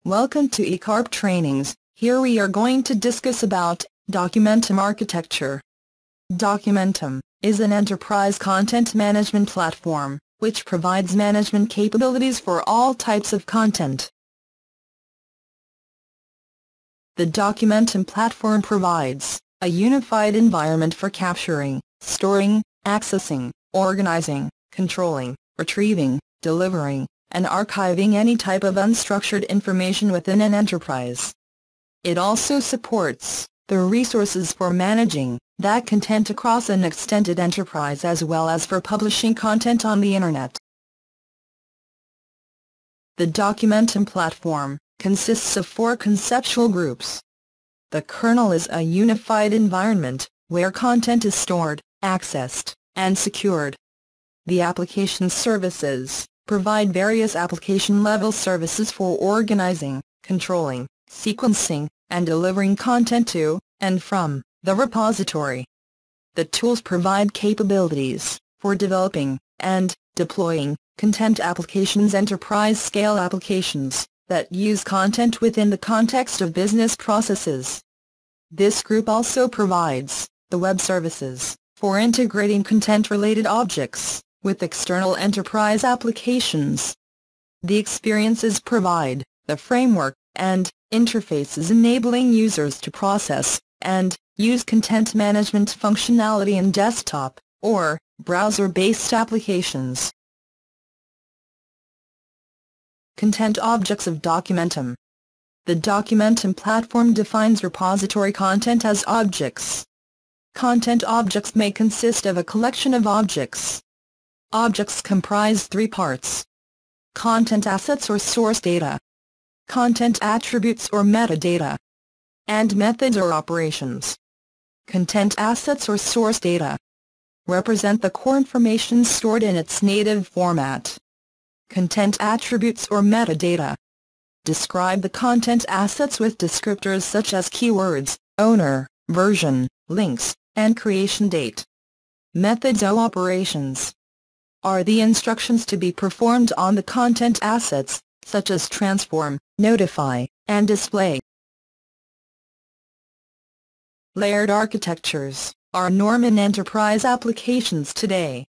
Welcome to Ecorptrainings. Here we are going to discuss about Documentum Architecture. Documentum is an enterprise content management platform, which provides management capabilities for all types of content. The Documentum platform provides a unified environment for capturing, storing, accessing, organizing, controlling, retrieving, delivering, and archiving any type of unstructured information within an enterprise. It also supports the resources for managing that content across an extended enterprise as well as for publishing content on the Internet. The Documentum platform consists of 4 conceptual groups. The kernel is a unified environment where content is stored, accessed, and secured. The application services provide various application-level services for organizing, controlling, sequencing, and delivering content to and from the repository. The tools provide capabilities for developing and deploying content applications, enterprise-scale applications that use content within the context of business processes. This group also provides the web services for integrating content-related objects with external enterprise applications. The experiences provide the framework and interfaces enabling users to process and use content management functionality in desktop or browser-based applications. Content objects of Documentum. The Documentum platform defines repository content as objects. Content objects may consist of a collection of objects. Objects comprise 3 parts: content assets or source data, content attributes or metadata, and methods or operations. Content assets or source data represent the core information stored in its native format. Content attributes or metadata describe the content assets with descriptors such as keywords, owner, version, links, and creation date. Methods or operations are the instructions to be performed on the content assets, such as transform, notify, and display. Layered architectures are norm in enterprise applications today.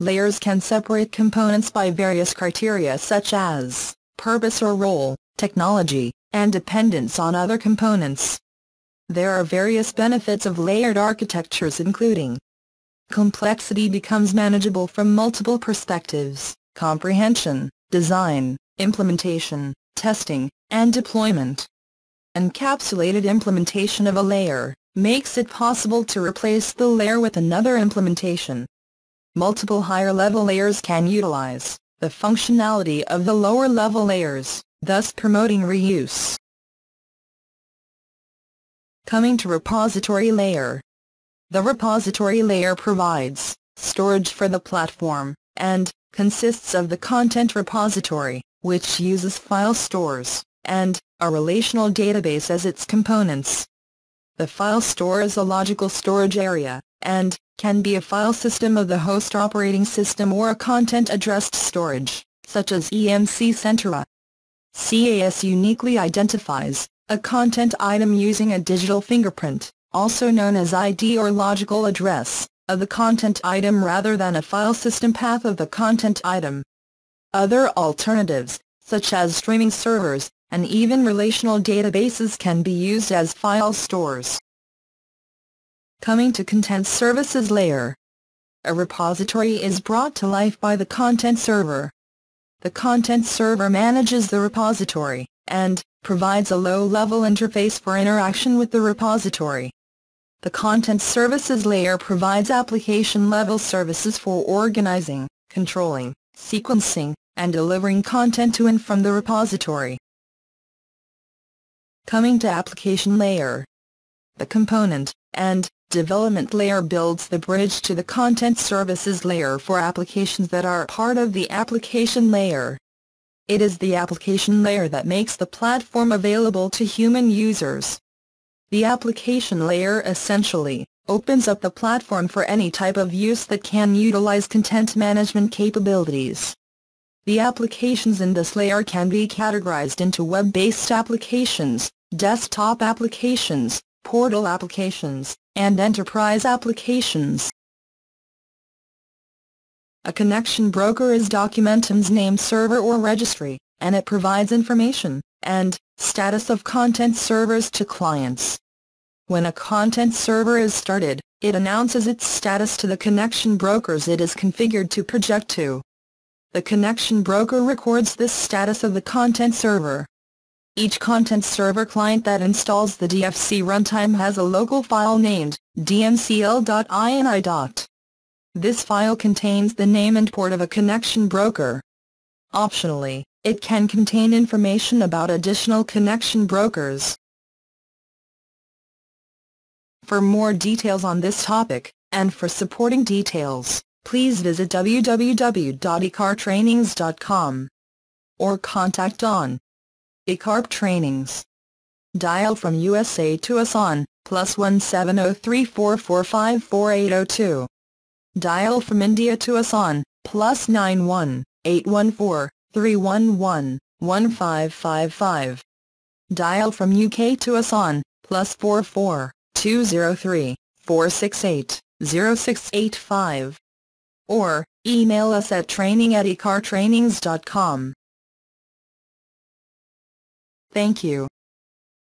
Layers can separate components by various criteria such as purpose or role, technology, and dependence on other components. There are various benefits of layered architectures, including complexity becomes manageable from multiple perspectives: comprehension, design, implementation, testing, and deployment. Encapsulated implementation of a layer makes it possible to replace the layer with another implementation. Multiple higher-level layers can utilize the functionality of the lower-level layers, thus promoting reuse. Coming to repository layer. The repository layer provides storage for the platform, and consists of the content repository, which uses file stores, and a relational database as its components. The file store is a logical storage area, and can be a file system of the host operating system or a content-addressed storage, such as EMC Centra. CAS uniquely identifies a content item using a digital fingerprint, also known as ID or logical address, of the content item rather than a file system path of the content item. Other alternatives, such as streaming servers, and even relational databases can be used as file stores. Coming to content services layer. A repository is brought to life by the content server. The content server manages the repository, and provides a low-level interface for interaction with the repository. The content services layer provides application-level services for organizing, controlling, sequencing, and delivering content to and from the repository. Coming to application layer. The component and development layer builds the bridge to the content services layer for applications that are part of the application layer. It is the application layer that makes the platform available to human users. The application layer essentially opens up the platform for any type of use that can utilize content management capabilities. The applications in this layer can be categorized into web-based applications, desktop applications, portal applications, and enterprise applications. A connection broker is Documentum's name server or registry, and it provides information and status of content servers to clients. When a content server is started, it announces its status to the connection brokers it is configured to project to. The connection broker records this status of the content server. Each content server client that installs the DFC runtime has a local file named dmcl.ini. This file contains the name and port of a connection broker. Optionally, it can contain information about additional connection brokers. For more details on this topic, and for supporting details, please visit www.ecorptrainings.com or contact on Ecorptrainings. Dial from USA to us on +1 703445 4802. Dial from India to us on +91 814 311 1555. Dial from UK to us on +44 203 468 0685. Or email us at training@ecorptrainings.com. Thank you.